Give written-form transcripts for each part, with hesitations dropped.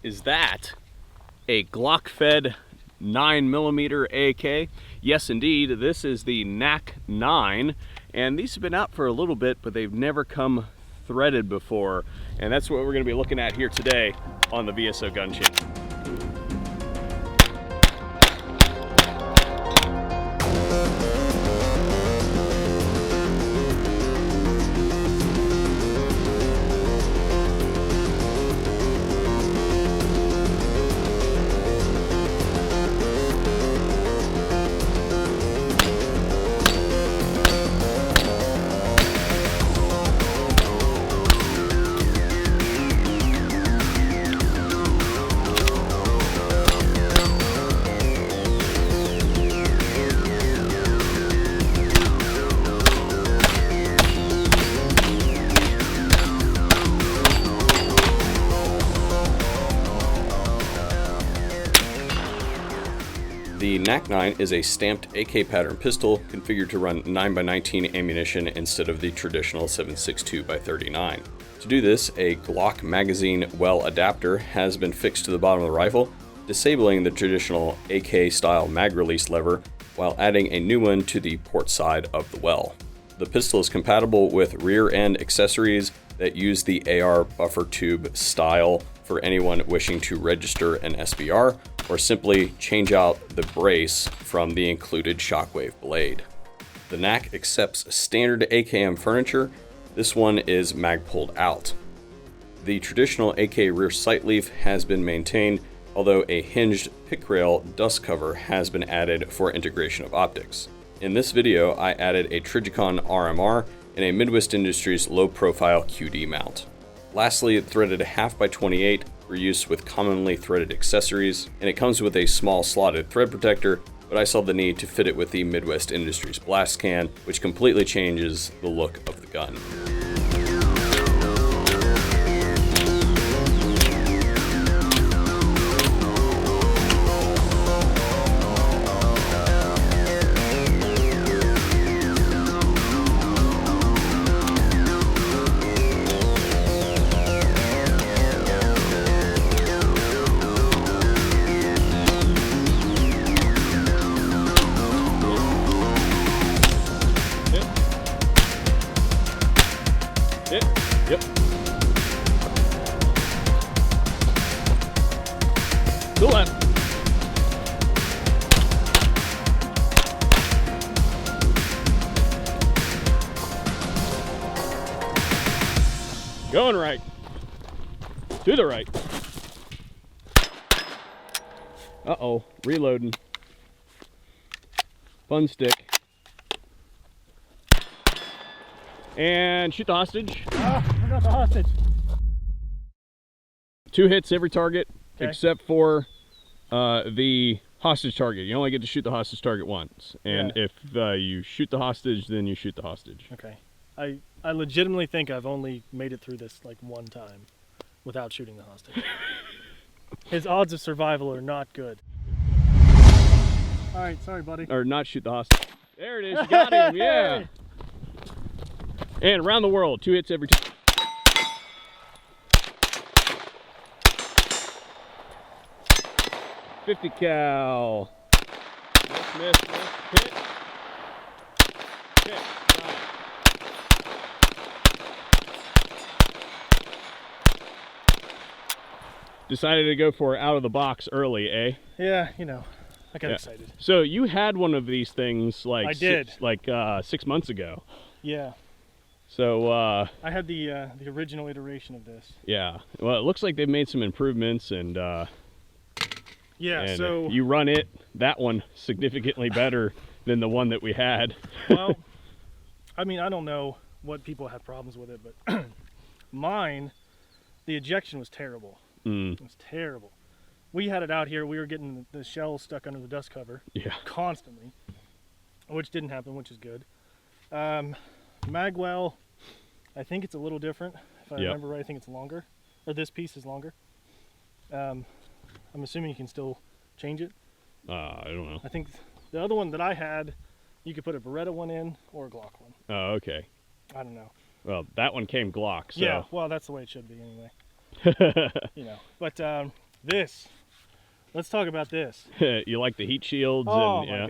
Is that a Glock-fed 9mm AK? Yes, indeed. This is the NAK-9, and these have been out for a little bit, but they've never come threaded before, and that's what we're going to be looking at here today on the VSO Gun Channel. The NAK-9 is a stamped AK pattern pistol configured to run 9x19 ammunition instead of the traditional 7.62x39. To do this, a Glock magazine well adapter has been fixed to the bottom of the rifle, disabling the traditional AK-style mag release lever while adding a new one to the port side of the well. The pistol is compatible with rear end accessories that use the AR buffer tube style for anyone wishing to register an SBR or simply change out the brace from the included shockwave blade. The NAK accepts standard AKM furniture. This one is mag pulled out. The traditional AK rear sight leaf has been maintained, although a hinged pick rail dust cover has been added for integration of optics. In this video, I added a Trijicon RMR and a Midwest Industries low-profile QD mount. Lastly, it threaded 1/2x28 for use with commonly threaded accessories, and it comes with a small slotted thread protector, but I saw the need to fit it with the Midwest Industries blast can, which completely changes the look of the gun. Yep. Go on. Going right. To the right. Uh-oh. Reloading. Fun stick. And shoot the hostage. Ah, I got the hostage. 2 hits every target, okay, except for the hostage target. You only get to shoot the hostage target once. And yeah, if you shoot the hostage, then you shoot the hostage. Okay. I legitimately think I've only made it through this like one time without shooting the hostage. His odds of survival are not good. All right, sorry, buddy. Or not shoot the hostage. There it is. You got him. Yeah. And around the world, 2 hits every time. .50 cal. Miss, hit. Okay, got it. Decided to go for out of the box early, eh? Yeah, you know, I got excited. So you had one of these things like I did. 6 months ago. Yeah. So I had the original iteration of this. Yeah. Well, it looks like they've made some improvements, and yeah. and so you run that one significantly better than the one that we had. Well, I mean, I don't know what people had problems with it, but mine, the ejection was terrible. It was terrible. We had it out here. We were getting the shells stuck under the dust cover. Yeah. Constantly, which didn't happen, which is good. Magwell, I think it's a little different. If I remember right, I think it's longer, or this piece is longer. I'm assuming you can still change it. I don't know. I think the other one that I had, you could put a Beretta one in or a Glock one. Oh, okay. I don't know. Well, that one came Glock. So. Yeah, well, that's the way it should be anyway. You know, but Let's talk about this. You like the heat shields? Oh and, my yeah.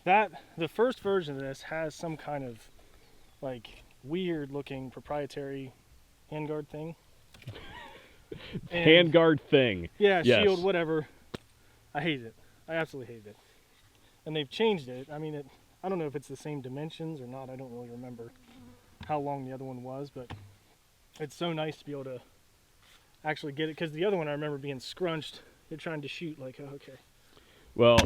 God. The first version of this has some kind of like weird looking proprietary handguard thing. Handguard thing. Yeah, yes. Shield, whatever. I hate it. I absolutely hate it. And they've changed it. I mean, I don't know if it's the same dimensions or not. I don't really remember how long the other one was, but it's so nice to be able to actually get it, because the other one I remember being scrunched. You're trying to shoot like, oh, okay. Well,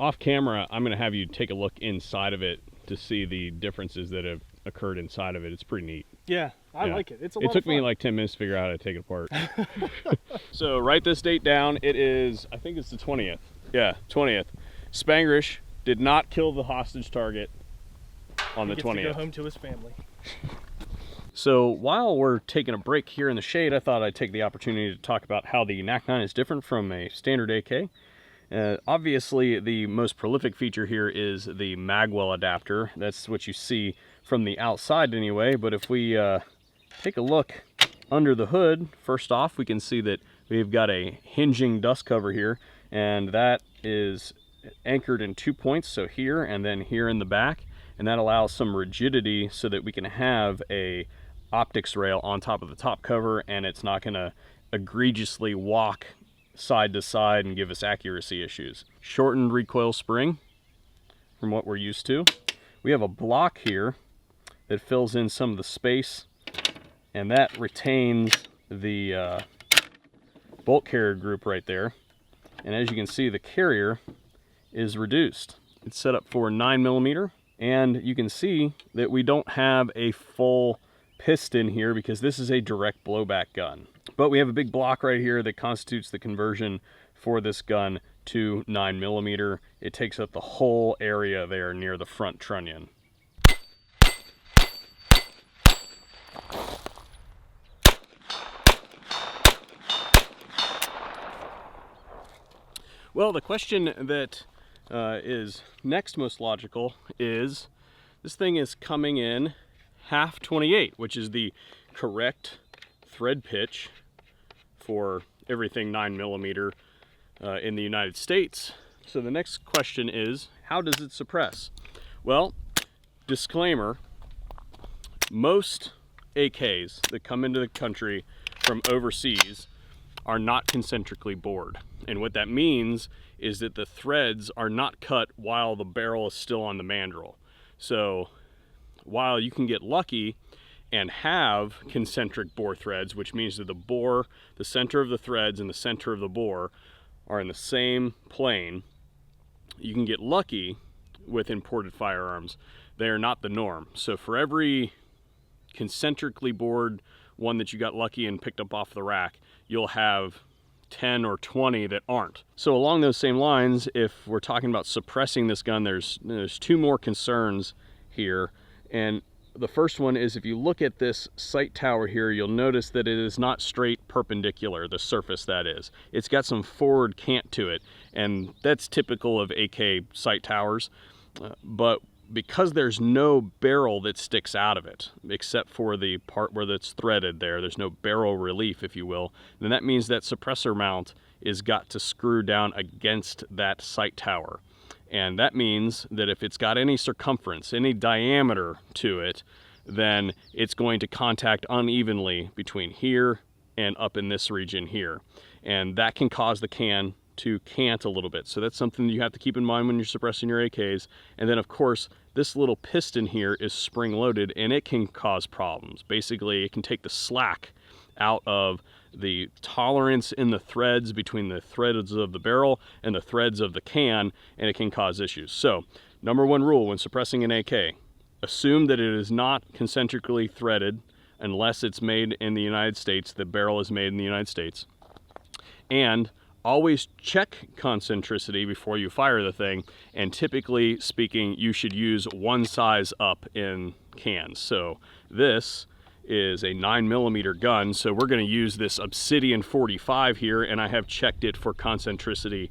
off camera, I'm going to have you take a look inside of it to see the differences that have occurred inside of it. It's pretty neat. Yeah, I like it. It's a lot It of took fun. me like 10 minutes to figure out how to take it apart. So write this date down. It is, I think it's the 20th. Yeah, 20th. Spangrish did not kill the hostage target on the 20th. To go home to his family. So while we're taking a break here in the shade, I thought I'd take the opportunity to talk about how the NAK-9 is different from a standard AK. Obviously, the most prolific feature here is the magwell adapter. That's what you see from the outside anyway, but if we take a look under the hood, first off, we can see that we've got a hinging dust cover here, and that is anchored in 2 points, so here and then here in the back, and that allows some rigidity so that we can have a optics rail on top of the top cover, and it's not going to egregiously walk side to side and give us accuracy issues. Shortened recoil spring from what we're used to. We have a block here that fills in some of the space, and that retains the bolt carrier group right there. And as you can see, the carrier is reduced. It's set up for 9mm, and you can see that we don't have a full piston here because this is a direct blowback gun. But we have a big block right here that constitutes the conversion for this gun to 9mm. It takes up the whole area there near the front trunnion. Well, the question that is next most logical is, this thing is coming in half 28, which is the correct thread pitch for everything 9mm in the United States. So the next question is, how does it suppress? Well, disclaimer, most AKs that come into the country from overseas are not concentrically bored. And what that means is that the threads are not cut while the barrel is still on the mandrel. So while you can get lucky and have concentric bore threads, which means that the bore, the center of the threads and the center of the bore are in the same plane, you can get lucky with imported firearms. They are not the norm. So for every concentrically bored one that you got lucky and picked up off the rack, you'll have 10 or 20 that aren't. So along those same lines, if we're talking about suppressing this gun, there's two more concerns here. And the first one is, if you look at this sight tower here, you'll notice that it is not straight perpendicular, the surface that is. It's got some forward cant to it, and that's typical of AK sight towers. But because there's no barrel that sticks out of it, except for the part where that's threaded there's no barrel relief, if you will, then that means that suppressor mount is got to screw down against that sight tower. And that means that if it's got any circumference, any diameter to it, then it's going to contact unevenly between here and up in this region here. And that can cause the can to cant a little bit. So that's something you have to keep in mind when you're suppressing your AKs. And then of course, this little piston here is spring loaded, and it can cause problems. Basically, it can take the slack out of the tolerance in the threads between the threads of the barrel and the threads of the can, and it can cause issues. So, number one rule when suppressing an AK, assume that it is not concentrically threaded unless it's made in the United States, the barrel is made in the United States. And always check concentricity before you fire the thing, and typically speaking, you should use one size up in cans. So this is a 9mm gun, so we're going to use this Obsidian 45 here, and I have checked it for concentricity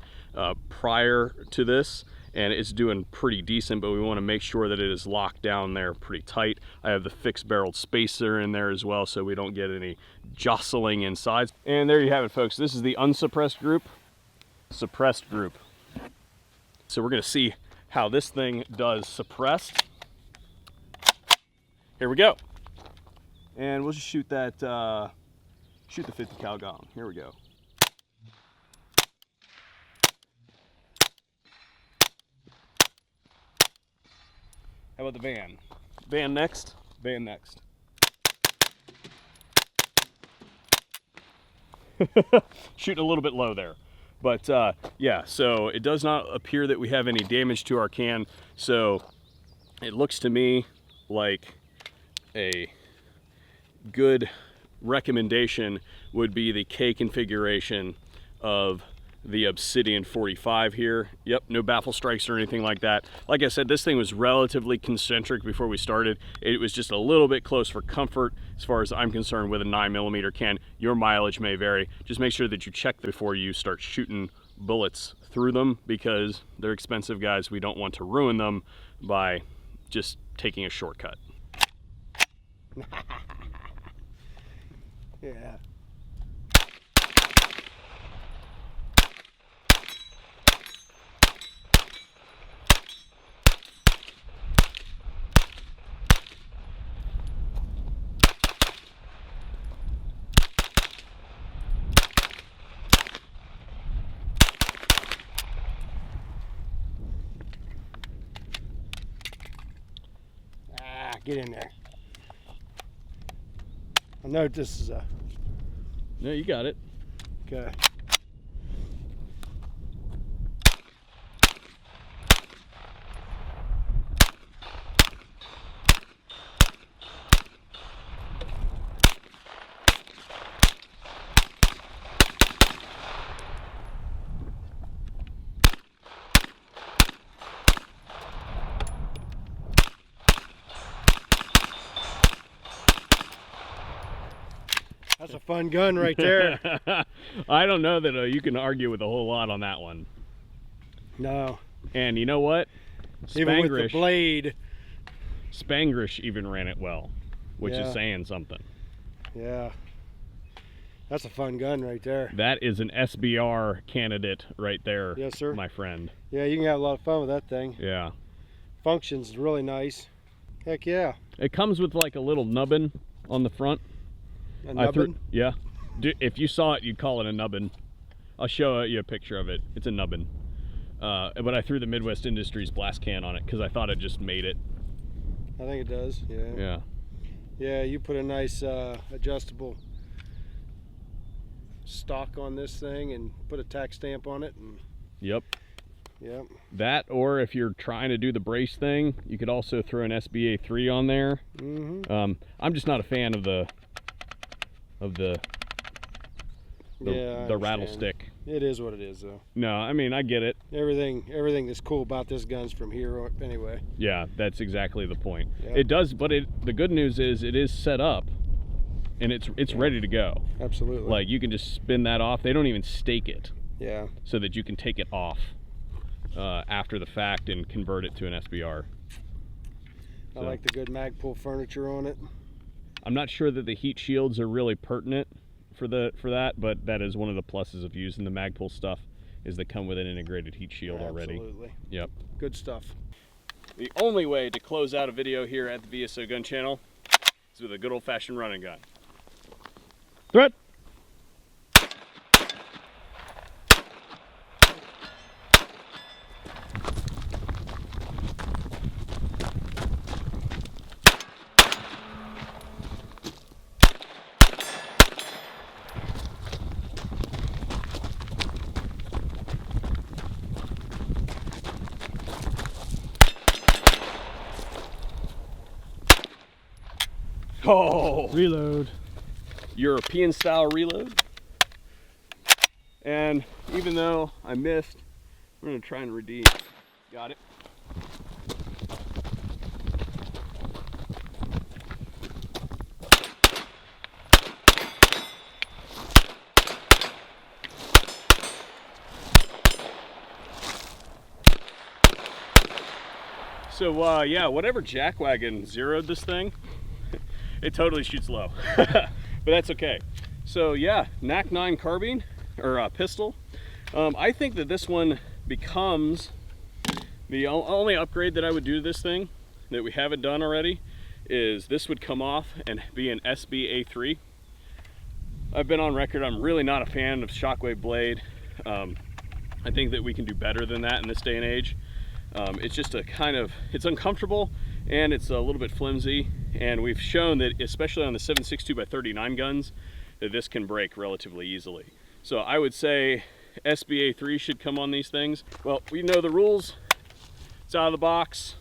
prior to this, and it's doing pretty decent, but we want to make sure that it is locked down there pretty tight. I have the fixed barreled spacer in there as well, so we don't get any jostling inside. And there you have it, folks. This is the unsuppressed group, suppressed group. So we're going to see how this thing does suppressed. Here we go. And we'll just shoot that, shoot the 50 cal gong. Here we go. How about the van? Van next, van next. Shooting a little bit low there. But yeah, so it does not appear that we have any damage to our can. So it looks to me like a good recommendation would be the K configuration of the Obsidian 45 here. Yep, no baffle strikes or anything like that. Like I said, this thing was relatively concentric before we started. It was just a little bit close for comfort as far as I'm concerned with a 9mm can. Your mileage may vary. Just make sure that you check before you start shooting bullets through them, because they're expensive, guys. We don't want to ruin them by just taking a shortcut. Yeah. Get in there. I know this is a... No, you got it. Okay. That's a fun gun right there. I don't know that you can argue with a whole lot on that one. No. And you know what? Even with the blade. Spangrish even ran it well, which Yeah. is saying something. Yeah. That's a fun gun right there. That is an SBR candidate right there, Yes, sir. my friend. Yeah, you can have a lot of fun with that thing. Yeah. Functions really nice. Heck yeah. It comes with like a little nubbin on the front. A nubbin? Yeah. If you saw it, you'd call it a nubbin. I'll show you a picture of it. It's a nubbin. But I threw the Midwest Industries blast can on it because I thought it just made it. I think it does, yeah. Yeah. Yeah, you put a nice adjustable stock on this thing and put a tax stamp on it. And Yep. yep. That, or if you're trying to do the brace thing, you could also throw an SBA 3 on there. Mm-hmm. I'm just not a fan of the rattlestick. It is what it is, though. No, I mean, I get it. Everything that's cool about this gun's from here anyway. Yeah, that's exactly the point. Yep. It does, but the good news is it is set up and it's ready to go. Absolutely. Like, you can just spin that off. They don't even stake it. Yeah. So that you can take it off after the fact and convert it to an SBR. I like the good Magpul furniture on it. I'm not sure that the heat shields are really pertinent for that, but that is one of the pluses of using the Magpul stuff, is they come with an integrated heat shield already. Absolutely. Yep. Good stuff. The only way to close out a video here at the VSO Gun Channel is with a good old-fashioned running gun. Threat. Oh! Reload. European style reload. And even though I missed, I'm gonna try and redeem. Got it. So yeah, whatever jackwagon zeroed this thing, it totally shoots low, but that's okay. So yeah, NAK-9 carbine or pistol. I think that this one becomes the only upgrade that I would do to this thing that we haven't done already is this would come off and be an SBA3. I've been on record, I'm really not a fan of shockwave blade. I think that we can do better than that in this day and age. It's just it's uncomfortable and it's a little bit flimsy, and we've shown that especially on the 7.62x39 guns that this can break relatively easily. So I would say SBA3 should come on these things. Well, we know the rules. It's out of the box.